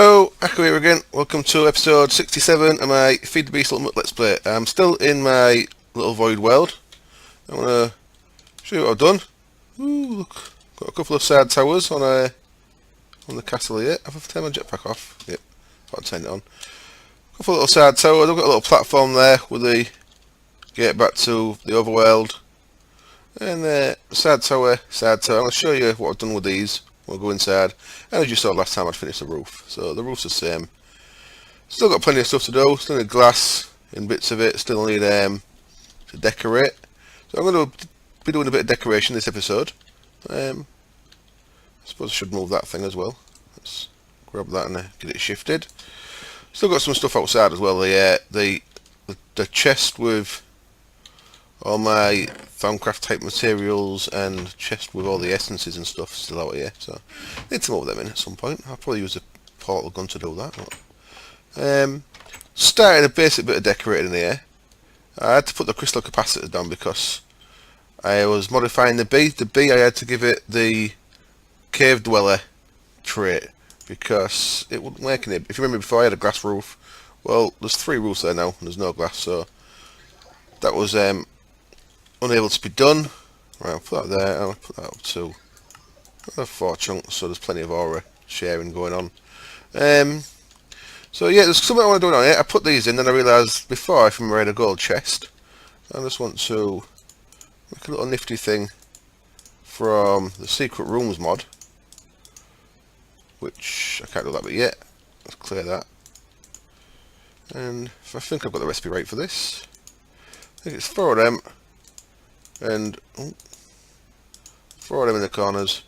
Hello, Akko here again. Welcome to episode 67 of my Feed the Beast Ultimate Let's Play. I'm still in my little void world. I'm going to show you what I've done. Ooh, look, got a couple of side towers on the castle here. Have I turned my jetpack off? Yep, I'll turn it on. A couple of little side towers. I've got a little platform there with the gate back to the overworld. And side tower, side tower. I'm going to show you what I've done with these. We'll go inside, and as you saw last time, I'd finished the roof, so the roof's the same. Still got plenty of stuff to do. Still need glass in bits of it. Still need to decorate. So I'm going to be doing a bit of decoration this episode. I suppose I should move that thing as well. Let's grab that and get it shifted. Still got some stuff outside as well. The chest with all my thaumcraft type materials and chest with all the essences and stuff still out here, so I need to move them in at some point. I'll probably use a portal gun to do that. Started a basic bit of decorating in here. I had to put the crystal capacitors down because I was modifying the bee. The bee, I had to give it the cave dweller trait because it wouldn't work in it. If you remember before, I had a glass roof. Well, there's 3 roofs there now and there's no glass, so that was unable to be done. Right, I'll put that there, I'll put that up to 4 chunks, so there's plenty of aura sharing going on. So yeah, there's something I want to do on here. I put these in, then I realised before I made a gold chest. I just want to make a little nifty thing from the secret rooms mod, which I can't do that bit yet. Let's clear that. And I think I've got the recipe right for this. I think it's 4 of them. And 4 of them in the corners.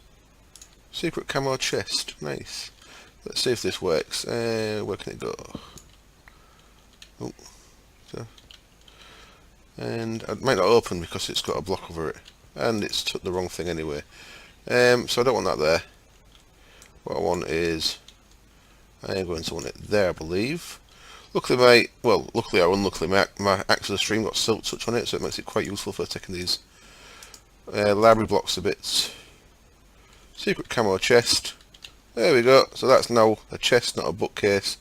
Secret camo chest. Nice. Let's see if this works. Where can it go? Oh. So. And it might not open because it's got a block over it. And it's took the wrong thing anyway. So I don't want that there. What I want is... I am going to want it there, I believe. Luckily luckily or unluckily, my axe of the stream got silk touch on it, so it makes it quite useful for taking these library blocks to bits. Secret camo chest. There we go. So that's now a chest, not a bookcase.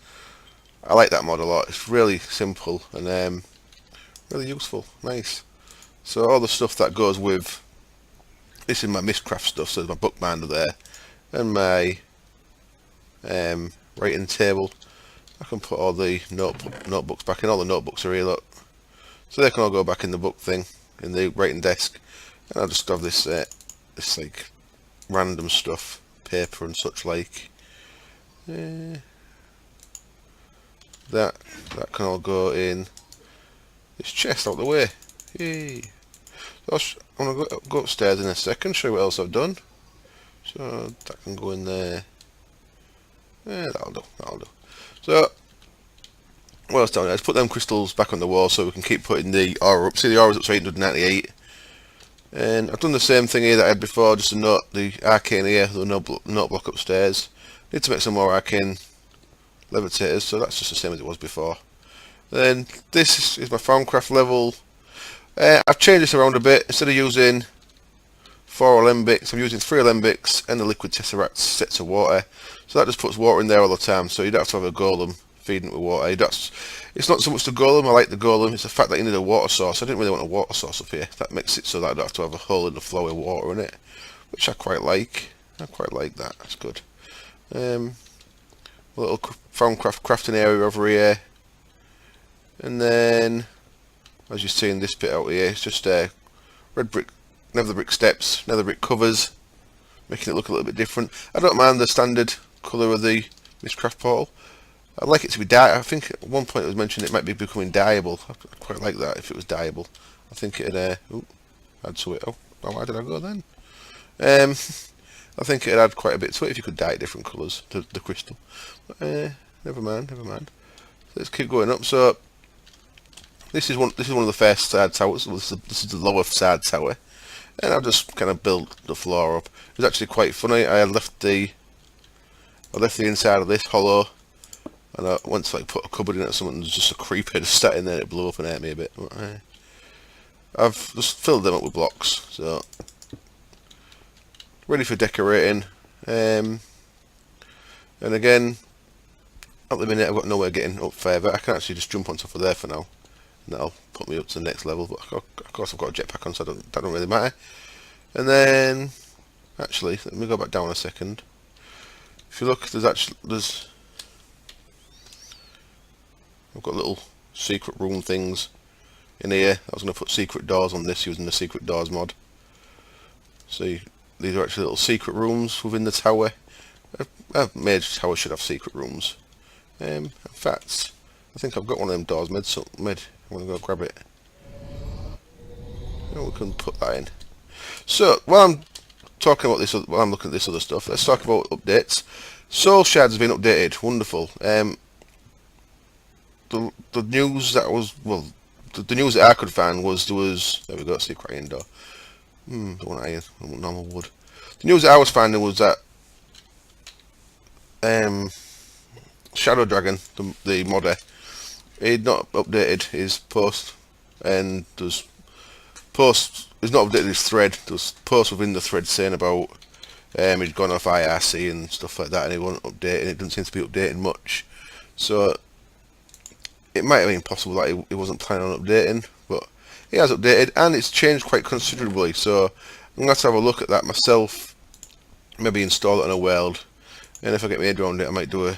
I like that mod a lot. It's really simple and really useful. Nice. So all the stuff that goes with this is my Mistcraft stuff. So there's my bookbinder there, and my writing table. I can put all the notebooks back in. All the notebooks are here, look. So they can all go back in the book thing, in the writing desk. And I'll just have this, this like random stuff, paper and such like. That can all go in this chest out the way. Yay! So I'm gonna go upstairs in a second, show you what else I've done. So that can go in there. Yeah, that'll do. So, what else down there? Let's put them crystals back on the wall so we can keep putting the aura up. See, the aura's up to 898. And I've done the same thing here that I had before, just to note the arcane here, the note block upstairs. Need to make some more arcane levitators, so that's just the same as it was before. Then, this is my thaumcraft level. I've changed this around a bit. Instead of using 4 alembics, I'm using 3 alembics and a liquid tesseract set to water. So that just puts water in there all the time, so you don't have to have a golem feeding it with water. It's not so much the golem, I like the golem, it's the fact that you need a water source. I didn't really want a water source up here. That makes it so that I don't have to have a hole in the floor with water in it, which I quite like. I quite like that, that's good. A little thaumcraft crafting area over here. And then, as you see in this bit out here, it's just red brick, nether brick steps, nether brick covers, making it look a little bit different. I don't mind the standard colour of the Mistcraft portal. I'd like it to be dye. I think at one point it was mentioned it might be becoming dyeable. I'd quite like that if it was dyeable. I think it'd add to it. Oh, why did I go then? I think it'd add quite a bit to it if you could dye it different colours to the crystal. But, never mind. Let's keep going up. So this is one of the first side towers. This is the lower side tower, and I've just kind of built the floor up. It was actually quite funny. I left the inside of this hollow, and I went to like put a cupboard in it or something, and there's just a creeper just sat in there, and it blew up and ate me a bit. But, I've just filled them up with blocks, so ready for decorating. And again, at the minute I've got nowhere getting up further. I can actually just jump on top of there for now, and that'll put me up to the next level. But of course I've got a jetpack on, so that don't really matter. And then, actually, let me go back down a second. If you look, I've got little secret room things in here. I was going to put secret doors on this using the secret doors mod. See, these are actually little secret rooms within the tower. A major tower should have secret rooms. In fact, I think I've got one of them doors mid. I'm going to go grab it. And we can put that in. So, while I'm talking about this, while I'm looking at this other stuff, let's talk about updates. Soul Shards has been updated. Wonderful. The news that was, well, the news that I could find was there we go, secret iron door. Don't want iron, I want normal wood. The news that I was finding was that Shadow Dragon, the modder, he'd not updated his post, and there's posts. He's not updated his thread. There's posts within the thread saying about he'd gone off IRC and stuff like that, and he wasn't updating. It doesn't seem to be updating much. So it might have been possible that he wasn't planning on updating, but he has updated, and it's changed quite considerably. So I'm going to have to have a look at that myself, maybe install it on a world, and if I get my head around it, I might do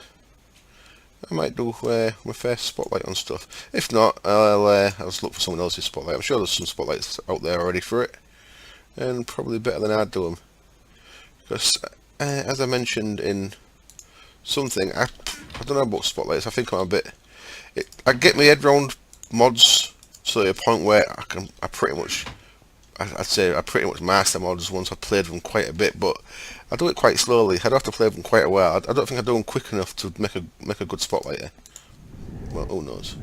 my first spotlight on stuff. If not, I'll just look for someone else's spotlight. I'm sure there's some spotlights out there already for it, and probably better than I'd do them. Because as I mentioned in something, I don't know about spotlights. I think I'm a bit. I get my head round mods to a point where I pretty much master mods once I've played them quite a bit, but I do it quite slowly. I'd have to play them quite a while. I don't think I do them quick enough to make a good spotlight. Well, who knows?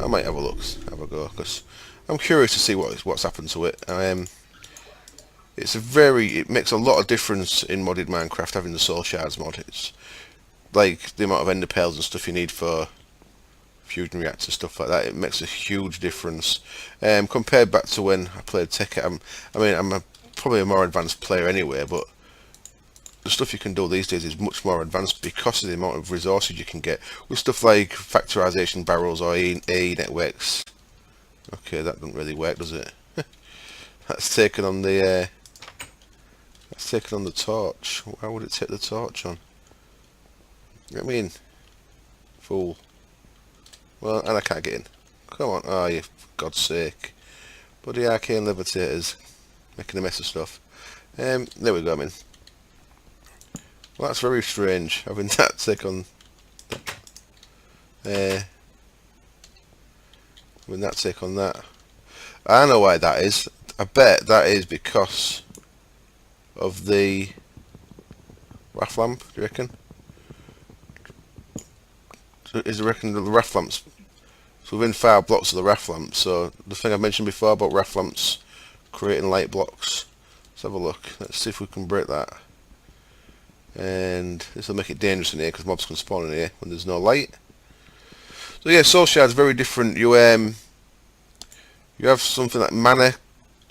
I might have a go, because I'm curious to see what's happened to it. It makes a lot of difference in modded Minecraft having the Soul Shards mod. It's like the amount of ender pearls and stuff you need for fusion reactors, stuff like that. It makes a huge difference compared back to when I played Tekkit. I'm probably a more advanced player anyway, but the stuff you can do these days is much more advanced because of the amount of resources you can get with stuff like factorization barrels or AE networks. Okay, that doesn't really work, does it? That's taken on the torch. Why would it take the torch on? You know what I mean? Fool. Well, and I can't get in. Come on. Oh, you, for God's sake. Bloody arcane levitators. Making a mess of stuff. There we go, Well, that's very strange, having that take on... having that take on that. I know why that is. I bet that is because of the RAF lamp, do you reckon? Is you reckon the RAF lamps? So within 5 blocks of the RAF lamp. So the thing I mentioned before about RAF lamps creating light blocks. Let's have a look. Let's see if we can break that. And this will make it dangerous in here because mobs can spawn in here when there's no light. So yeah, Soul Shards very different. You have something like mana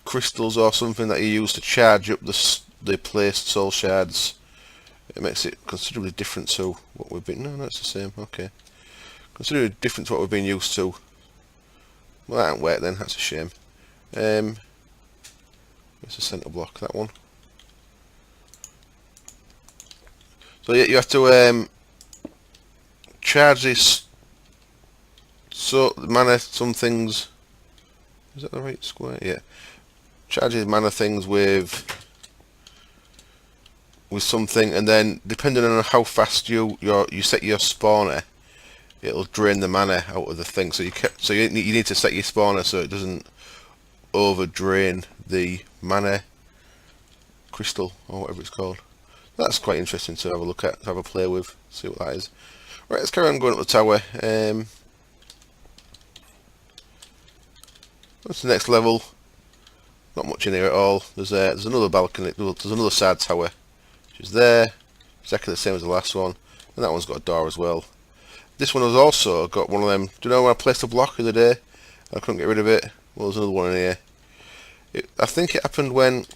crystals or something that you use to charge up the placed Soul Shards. It makes it considerably different to what we've been. No, that's the same. Okay. Considerably different to what we've been used to. Well, that ain't work then. That's a shame. Where's the centre block? That one. So yeah, you have to charge this. So mana some things. Is that the right square? Yeah. Charge these mana things with something, and then depending on how fast you set your spawner, it'll drain the mana out of the thing. So you need to set your spawner so it doesn't over drain the mana crystal or whatever it's called. That's quite interesting to have a look at, to have a play with, see what that is. Right, let's carry on going up the tower. What's the next level? Not much in here at all. There's another balcony. There's another side tower, which is there, exactly the same as the last one, and that one's got a door as well. This one has also got one of them. Do you know when I placed a block the other day? I couldn't get rid of it. Well, there's another one in here. I think it happened when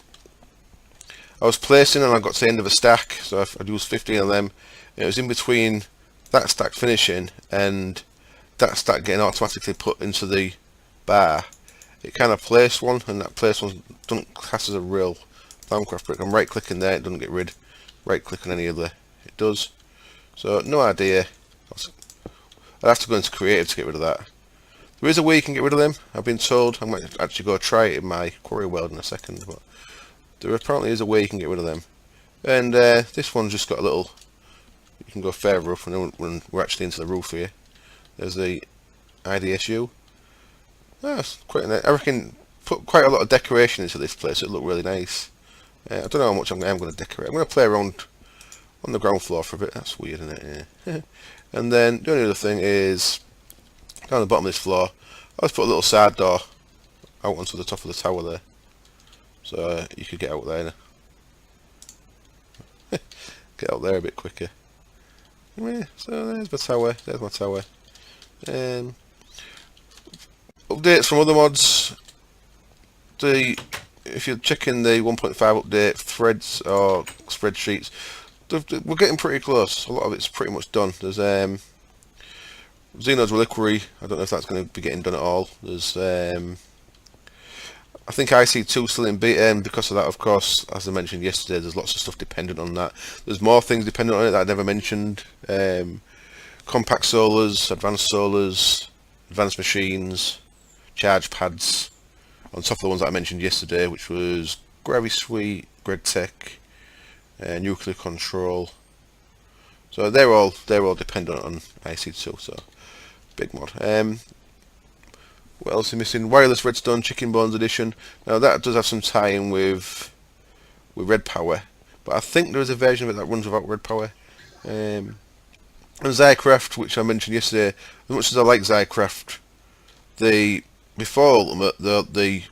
I was placing and I got to the end of a stack, so I'd used 15 of them. And it was in between that stack finishing and that stack getting automatically put into the bar, it kind of placed one, and that placed one doesn't class as a real thaumcraft brick. I'm right clicking there, it doesn't get rid. Right click on any other, it does. So no idea. I'll have to go into creative to get rid of that. There is a way you can get rid of them, I've been told. I might actually go try it in my quarry world in a second, but there apparently is a way you can get rid of them. And this one's just got a little, you can go further up when we're actually into the roof here. There's the IDSU. That's quite nice. I reckon put quite a lot of decoration into this place, it'll look really nice. I don't know how much I'm going to decorate. I'm going to play around on the ground floor for a bit. That's weird, isn't it? Yeah. And then the only other thing is down the bottom of this floor, I'll just put a little side door out onto the top of the tower there, so you could get out there. Get out there a bit quicker. Yeah, so there's my tower. There's my tower. Updates from other mods. If you're checking the 1.5 update threads or spreadsheets, we're getting pretty close. A lot of it's pretty much done. There's Xeno's Reliquary. I don't know if that's going to be getting done at all. There's I think IC2 still in beta, and because of that, of course, as I mentioned yesterday, there's lots of stuff dependent on that. There's more things dependent on it that I never mentioned. Compact solars, advanced machines, charge pads, on top of the ones that I mentioned yesterday, which was Gravity Suite, GregTech, nuclear control. So they're all dependent on IC2. So big mod. What else is missing? Wireless Redstone Chicken Bones Edition. Now that does have some tie-in with Red Power, but I think there is a version of it that runs without Red Power. And Zycraft, which I mentioned yesterday. As much as I like Zycraft, before Ultimate, the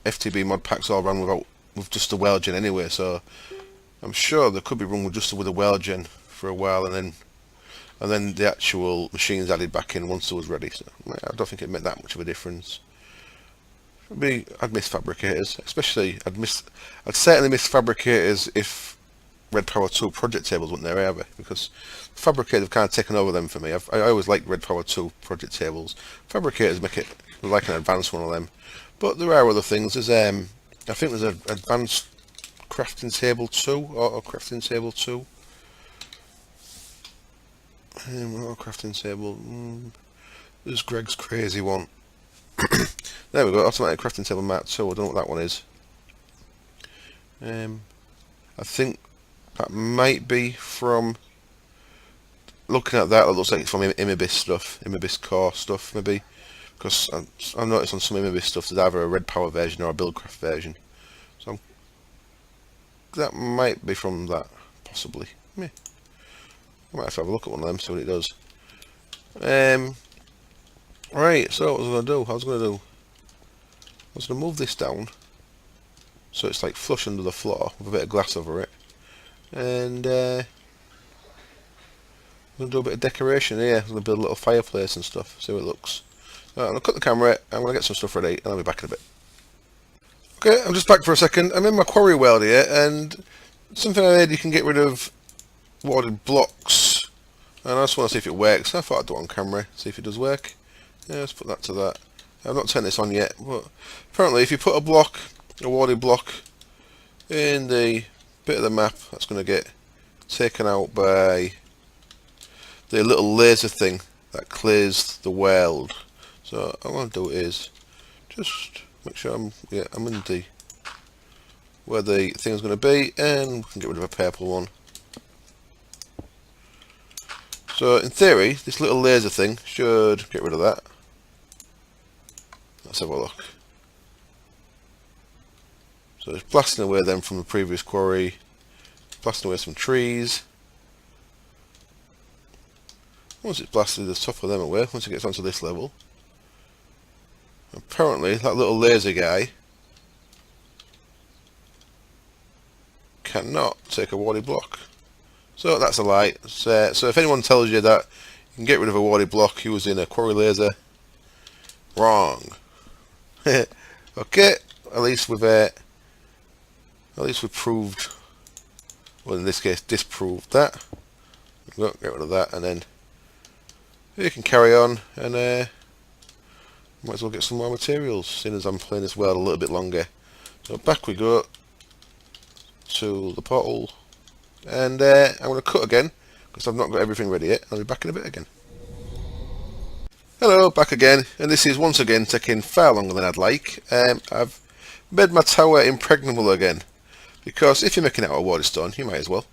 FTB mod packs all ran with just a well gen anyway. So I'm sure they could be run with a well gen for a while, and then the actual machines added back in once it was ready. So I don't think it made that much of a difference. I'd miss fabricators, especially I'd certainly miss fabricators if Red Power 2 project tables weren't there either, because fabricators have kind of taken over them for me. I always liked Red Power 2 project tables. Fabricators make it like an advanced one of them, but there are other things. There's I think there's an advanced crafting table 2, auto crafting table 2. Auto crafting table. There's Greg's crazy one. There we go. Automatic crafting table Mark 2. I don't know what that one is. I think that might be from. Looking at that, it looks like it's from Imibis stuff, Imibis core stuff, maybe. Because I've noticed on some Imibis stuff there's either a Red Power version or a Buildcraft version. So that might be from that, possibly. Yeah. I might have to have a look at one of them, see what it does. Right, so what was I going to do? I was going to move this down so it's like flush under the floor with a bit of glass over it. And I'm going to do a bit of decoration here. I'm going to build a little fireplace and stuff, see how it looks. Right, I'm going to cut the camera, I'm going to get some stuff ready, and I'll be back in a bit. Okay, I'm just back for a second. I'm in my quarry world here, and something I heard you can get rid of warded blocks, and I just want to see if it works. I thought I'd do it on camera, see if it does work. Yeah, let's put that to that. I've not turned this on yet, but apparently if you put a warded block in the bit of the map, that's going to get taken out by the little laser thing that clears the world. So what I want to do is just make sure I'm in the where the thing's going to be, and we can get rid of a purple one. So in theory, this little laser thing should get rid of that. Let's have a look. So it's blasting away then from the previous quarry, blasting away some trees. Once it's blasted the top of them away, once it gets onto this level, apparently that little laser guy cannot take a warded block. So that's a lie. So if anyone tells you that you can get rid of a warded block using a quarry laser, wrong. Okay, at least we've proved, well in this case disproved that. Get rid of that, and then you can carry on, and might as well get some more materials, seeing as I'm playing this world a little bit longer. So back we go to the portal, and I'm going to cut again, because I've not got everything ready yet. I'll be back in a bit again. Hello, back again, and this is once again taking far longer than I'd like. I've made my tower impregnable again, because if you're making it out of water stone, you might as well.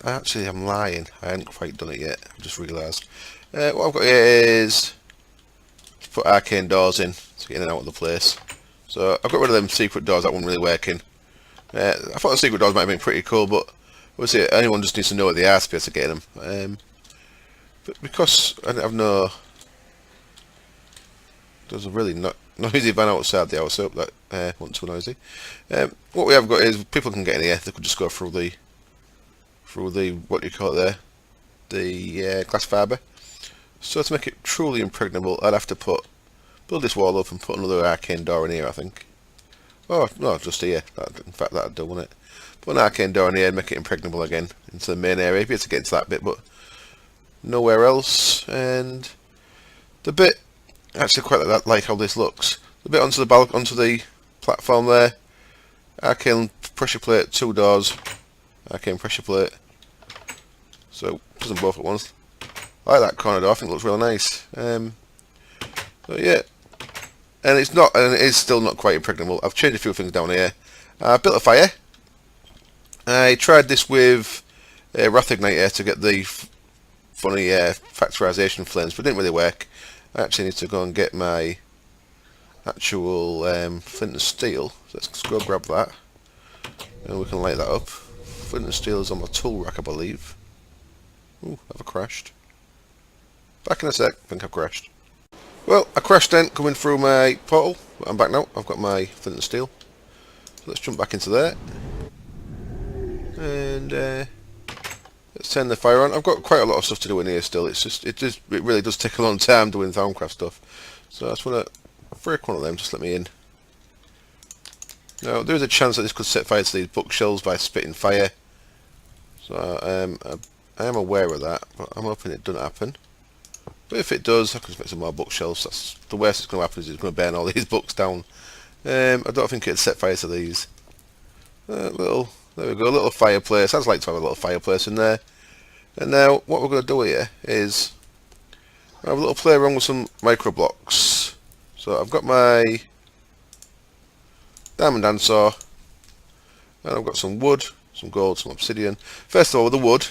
Actually, I'm lying, I haven't quite done it yet, I've just realised. What I've got here is to put arcane doors in to get in and out of the place. So I've got rid of them secret doors that weren't really working. I thought the secret doors might have been pretty cool, but obviously anyone just needs to know what they are to be able to get them. But because I don't have there's a really noisy van outside the house, I hope that wasn't too noisy. What we have got is people can get in here. They could just go through the what do you call it there, the glass fibre. So to make it truly impregnable, I'd have to build this wall up and put another arcane door in here, I think. Oh no, just here. In fact, that'd do, wouldn't it? Put an arcane door in here and make it impregnable again into the main area. Be able to get into that bit, but nowhere else. And the bit, actually quite like how this looks. The bit onto the platform there. Arcane pressure plate, 2 doors. Arcane pressure plate. So put them both at once. I like that corner door. I think it looks real nice. So yeah, and it is still not quite impregnable. I've changed a few things down here. I built a fire. I tried this with a wrath igniter to get the funny factorization flames, but it didn't really work. I actually need to go and get my actual flint and steel. So let's go grab that, and we can light that up. Flint and steel is on my tool rack, I believe. Ooh, have I crashed? Back in a sec. I think I've crashed. Well, I crashed then, coming through my portal, but I'm back now. I've got my flint and steel. So let's jump back into there. And let's turn the fire on. I've got quite a lot of stuff to do in here still. It really does take a long time doing thaumcraft stuff. So I just want to break one of them, just let me in. Now, there is a chance that this could set fire to these bookshelves by spitting fire. So I am aware of that, but I'm hoping it doesn't happen. But if it does, I can just make some more bookshelves. That's the worst that's going to happen is it's going to burn all these books down. I don't think it'd set fire to these. There we go, a little fireplace. I'd like to have a little fireplace in there. And now, what we're going to do here is have a little play around with some micro blocks. So I've got my diamond handsaw, and I've got some wood, some gold, some obsidian. First of all, with the wood,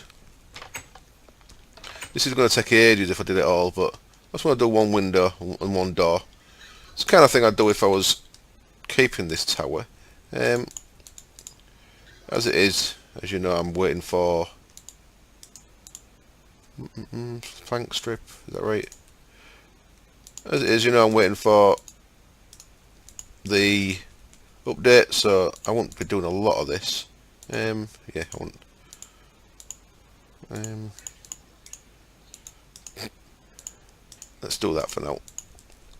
this is going to take ages if I did it all, but I just want to do one window and one door. It's the kind of thing I'd do if I was keeping this tower. As it is, as you know, I'm waiting for plank strip, is that right? As it is, you know, I'm waiting for the update, so I won't be doing a lot of this. Yeah, I won't. Let's do that for now.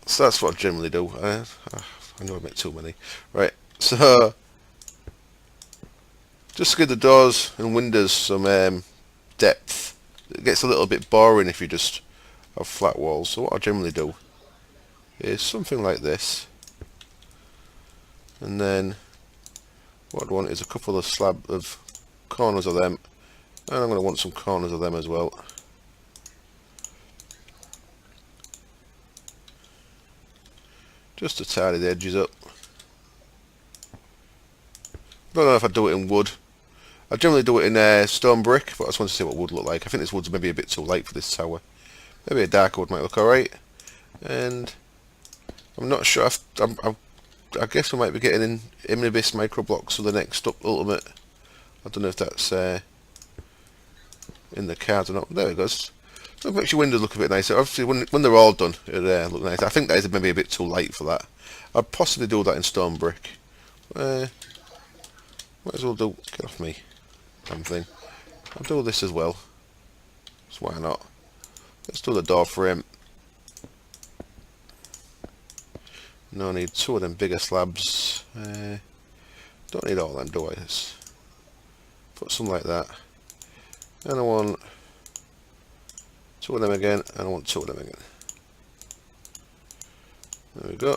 So that's what I generally do. I know I make too many. Right, so just to give the doors and windows some depth. It gets a little bit boring if you just have flat walls. So what I generally do is something like this. And then what I'd want is a couple of corners of them. And I'm going to want some corners of them as well. Just to tidy the edges up. Don't know if I do it in wood. I generally do it in stone brick, but I just want to see what wood look like. I think this wood's maybe a bit too light for this tower. Maybe a darker wood might look alright. And I'm not sure. I guess we might be getting in Imnibis micro blocks for the next ultimate. I don't know if that's in the cards or not. There it goes. So it makes your windows look a bit nicer. Obviously, when they're all done, it'll look nice. I think that is maybe a bit too light for that. I'd possibly do that in stone brick. Might as well get off me, damn thing. I'll do this as well. So why not? Let's do the door frame. No, I need 2 of them bigger slabs. Don't need all of them, do I? Let's put some like that. And I want Two of them again, and I want two of them again. There we go.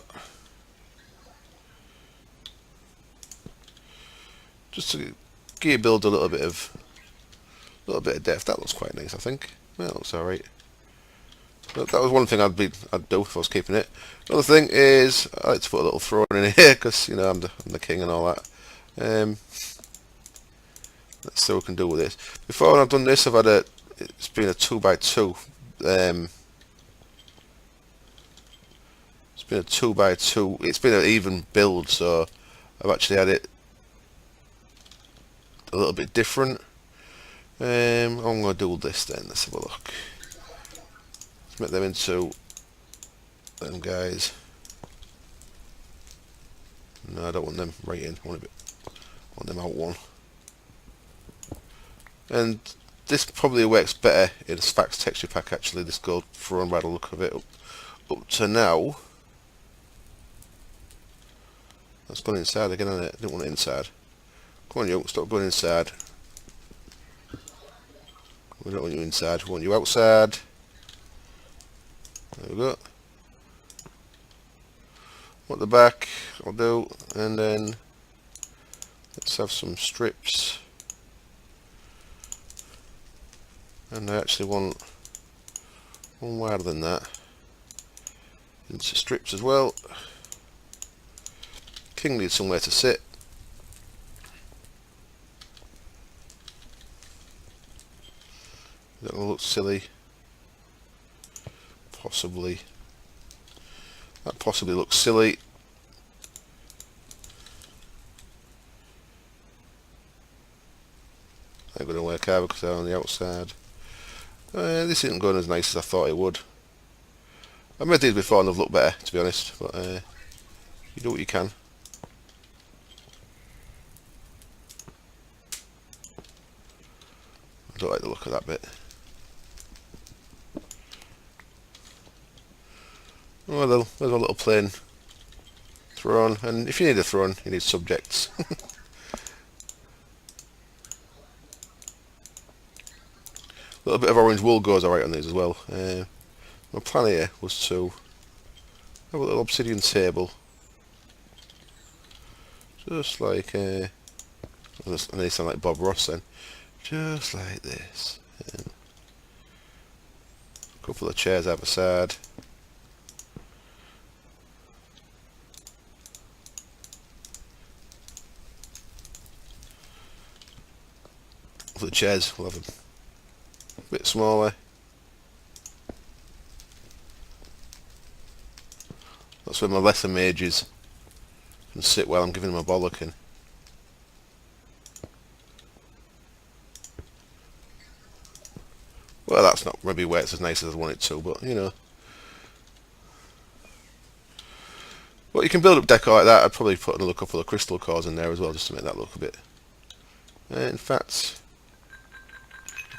Just to give your build a little bit of depth. That looks quite nice, I think. That looks alright. That was one thing I'd do if I was keeping it. Another thing is I like to put a little throne in here because you know I'm the king and all that. Let's see what we can do with this. Before when I've done this, it's been a 2x2. It's been a 2x2. It's been an even build, so I've actually had it a little bit different. I'm going to do this then. Let's have a look. Let's make them into them guys. No, I don't want them right in. I want them out one. And this probably works better in a sphax texture pack actually, this gold throne by the look of it. Up to now. That's gone inside again, isn't it? I didn't want it inside. Come on you, stop going inside. We don't want you inside, we want you outside. There we go. Want the back, I'll do, and then let's have some strips. And I actually want one wider than that. Into strips as well. King needs somewhere to sit. That will look silly. Possibly. That possibly looks silly. Ain't going to work out because they're on the outside. This isn't going as nice as I thought it would. I made these before and they've looked better, to be honest. But you do what you can. I don't like the look of that bit. Oh well, there's a little plain throne, and if you need a throne, you need subjects. A little bit of orange wool goes alright on these as well. My plan here was to have a little obsidian table, just like I need to sound like Bob Ross then, just like this. A couple of chairs either side. For the chairs, we'll have a bit smaller. That's where my lesser mages can sit while I'm giving them a bollocking. Well, that's not maybe where it's as nice as I want it to, but you know. But you can build up decor like that. I'd probably put another couple of crystal cores in there as well, just to make that look a bit. In fact,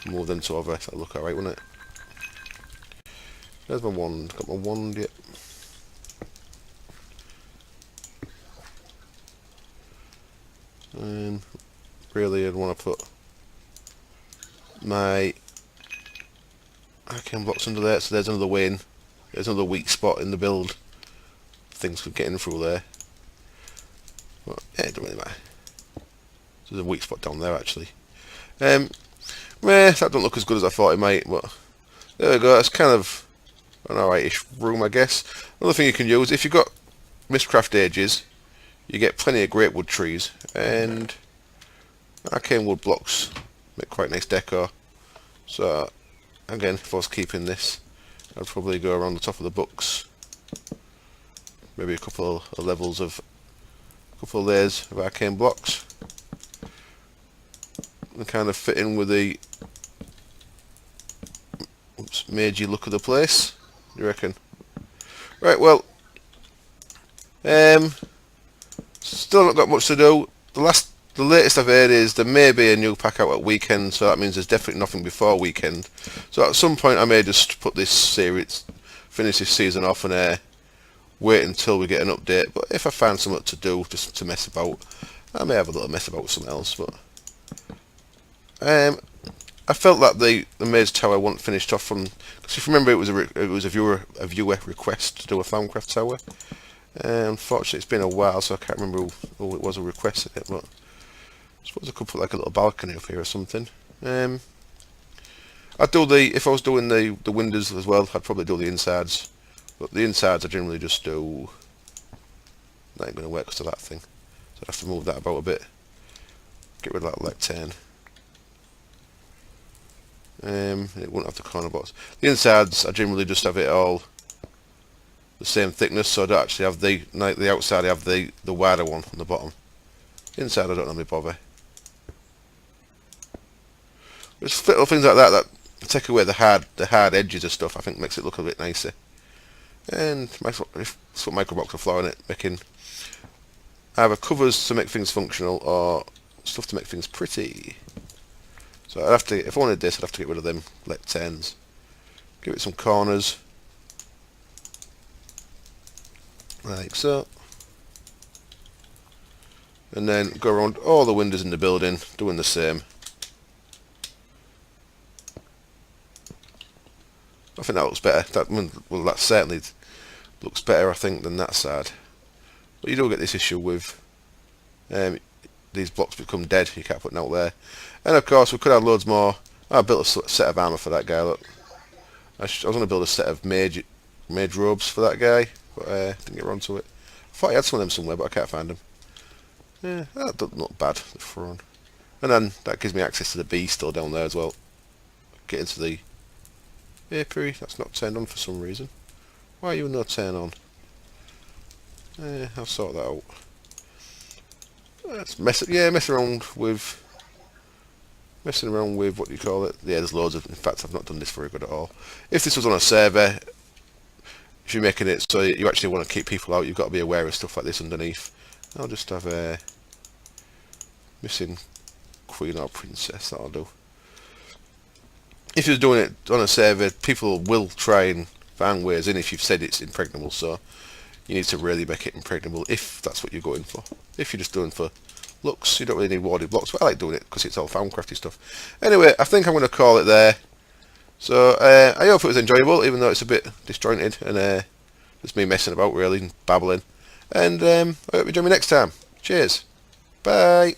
move them to over. That'll look alright, wouldn't it? There's my wand. Got my wand yet. Really, I'd want to put my arcane blocks under there. So there's another way in. There's another weak spot in the build. Things could get in through there. But yeah, it doesn't really matter. There's a weak spot down there actually. That don't look as good as I thought it might, but there we go. It's kind of an alright-ish room, I guess. Another thing you can use, if you've got Mistcraft Ages, you get plenty of great wood trees, and arcane wood blocks make quite nice decor. So, again, if I was keeping this, I'd probably go around the top of the books. Maybe a couple of layers of arcane blocks. And kind of fit in with the magey look of the place. What do you reckon? Right, well, still not got much to do. The latest I've heard is there may be a new pack out at weekend, so that means there's definitely nothing before weekend. So at some point I may just put this series, finish this season off and wait until we get an update. But if I find something to do, just to mess about, I may have a little mess about with something else. But I felt that the maze tower wasn't finished off from, because if you remember, it was a viewer request to do a thaumcraft tower. Unfortunately, it's been a while, so I can't remember who it was who requested it. But I suppose I could put like a little balcony up here or something. I'd do if I was doing the windows as well, I'd probably do the insides. But the insides I generally just do. That ain't going to work because of that thing. So I'd have to move that about a bit. Get rid of that lectern. It won't have the corner box. The insides I generally just have it all the same thickness, so I don't actually have the outside. I have the wider one on the bottom. Inside I don't normally bother. Just little things like that take away the hard edges of stuff. I think makes it look a bit nicer. And that's what microblocks are for, in it, making either covers to make things functional or stuff to make things pretty. So I'd have to, if I wanted this, I'd have to get rid of them lecterns. Give it some corners, like so. And then go around all the windows in the building, doing the same. I think that looks better. That certainly looks better, I think, than that side. But you do get this issue with these blocks become dead. You can't put them out there. And of course, we could have loads more. I built a set of armour for that guy. Look, I was going to build a set of mage robes for that guy, but didn't get around to it. I thought I had some of them somewhere, but I can't find them. Yeah, that doesn't look bad. The throne, and then that gives me access to the bee still down there as well. Get into the apiary. That's not turned on for some reason. Why are you not turned on? I'll sort that out. Let's messing around with what do you call it? Yeah, there's loads of. In fact, I've not done this very good at all. If this was on a server, if you're making it so you actually want to keep people out, you've got to be aware of stuff like this underneath. I'll just have a missing queen or princess. That'll do. If you're doing it on a server, people will try and find ways in if you've said it's impregnable. So you need to really make it impregnable if that's what you're going for. If you're just doing for looks, you don't really need warded blocks, but I like doing it because it's all thaumcrafty stuff. Anyway, I think I'm going to call it there. So I hope it was enjoyable, even though it's a bit disjointed and just me messing about really and babbling. And I hope you join me next time. Cheers. Bye.